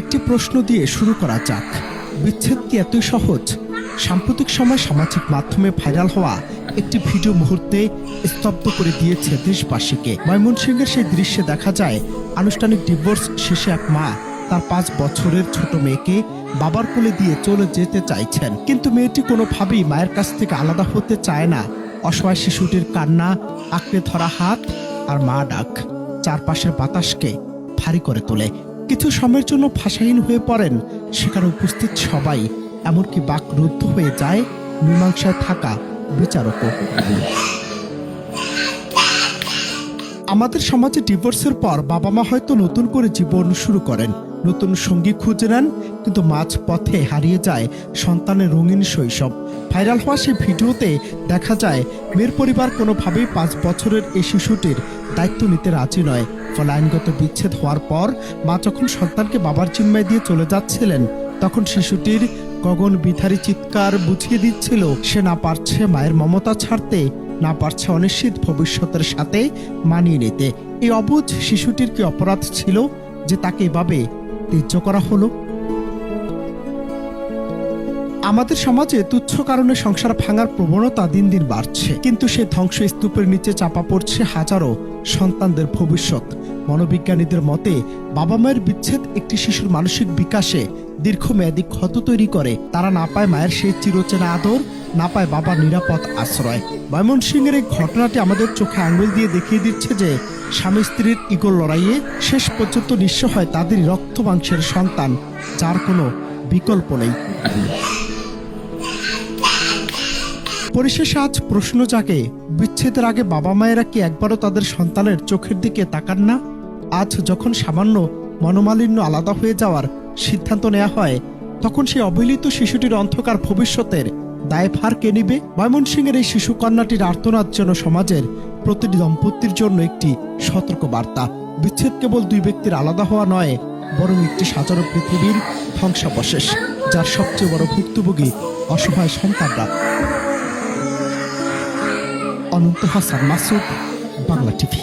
একটি প্রশ্ন দিয়ে শুরু করা যাক। বিচ্ছেদ কি এতই সহজ? সাম্প্রতিক সময় সামাজিক মাধ্যমে ভাইরাল হওয়া একটি ভিডিও মুহূর্তে স্তব্ধ করে দিয়েছে দেশবাসীকে। ময়মনসিংহের সেই দৃশ্যে দেখা যায় আনুষ্ঠানিক ডিভোর্স শেষে এক মা তার 5 বছরের ছোট মেয়েকে বাবার কোলে দিয়ে চলে যেতে চাইছেন, কিন্তু মেয়েটি কোনোভাবেই মায়ের কাছ থেকে আলাদা হতে চায় না। অসহায় শিশুটির কান্না, আঁকড়ে ধরা হাত আর মা ডাক চারপাশের বাতাসকে ভারী করে তোলে। কিছু সময়ের জন্য ভাষাহীন হয়ে পড়েন সেখানে উপস্থিত সবাই, এমনকি বাকরুদ্ধ হয়ে যায় মীমাংসায় থাকা বিচারকও। আমাদের সমাজে ডিভোর্সের পর বাবা মা হয়তো নতুন করে জীবন শুরু করেন, নতুন সঙ্গী খুঁজে নেন, কিন্তু মাঝ পথে হারিয়ে যায় সন্তানের রঙিন শৈশব। ভাইরাল হওয়া সেই ভিডিওতে দেখা যায় মেয়ের পরিবার কোনোভাবেই 5 বছরের এই শিশুটির দায়িত্ব নিতে রাজি নয়। ফলে আইনগত বিচ্ছেদ হওয়ার পর মা যখন সন্তানকে বাবার জিম্মায় দিয়ে চলে যাচ্ছিলেন, তখন শিশুটির গগন বিধারী চিৎকার বুঝিয়ে দিচ্ছিল সে না পারছে মায়ের মমতা ছাড়তে, না পারছে অনিশ্চিত ভবিষ্যতের সাথে মানিয়ে নিতে। এই অবুঝ শিশুটির কি অপরাধ ছিল যে তাকে এভাবে ত্যায্য করা হলো? আমাদের সমাজে তুচ্ছ কারণে সংসার ভাঙার প্রবণতা দিন দিন বাড়ছে, কিন্তু সে ধ্বংস স্তূপের নিচে চাপা পড়ছে হাজারো সন্তানদের ভবিষ্যৎ। মনোবিজ্ঞানীদের মতে বাবা মায়ের বিচ্ছেদ একটি শিশুর মানসিক বিকাশে দীর্ঘমেয়াদী ক্ষত তৈরি করে। তারা না পায় মায়ের সেই চিরচেনা আদর, না পায় বাবার নিরাপদ আশ্রয়। ময়মনসিংহের এই ঘটনাটি আমাদের চোখে আঙুল দিয়ে দেখিয়ে দিচ্ছে যে স্বামী স্ত্রীর ইগোর লড়াইয়ে শেষ পর্যন্ত নিঃস্ব হয় তাদেরই রক্ত মাংসের সন্তান, যার কোনো বিকল্প নেই। পরিশেষে আজ প্রশ্ন জাগে, বিচ্ছেদের আগে বাবা মায়েরা কি একবারও তাদের সন্তানের চোখের দিকে তাকান না? আজ যখন সামান্য মনোমালিন্য আলাদা হয়ে যাওয়ার সিদ্ধান্ত নেওয়া হয়, তখন সেই অবহেলিত শিশুটির অন্ধকার ভবিষ্যতের দায়ভার কে নিবে? ময়মনসিংহের এই শিশু কন্যাটির আর্তনাদ যেন সমাজের প্রতিটি দম্পতির জন্য একটি সতর্ক বার্তা। বিচ্ছেদ কেবল 2 ব্যক্তির আলাদা হওয়া নয়, বরং একটি সাজানো পৃথিবীর ধ্বংসাবশেষ, যার সবচেয়ে বড় ভুক্তভোগী অসহায় সন্তানরা। অনন্ত হাসান মাসুদ, বাংলা টিভি।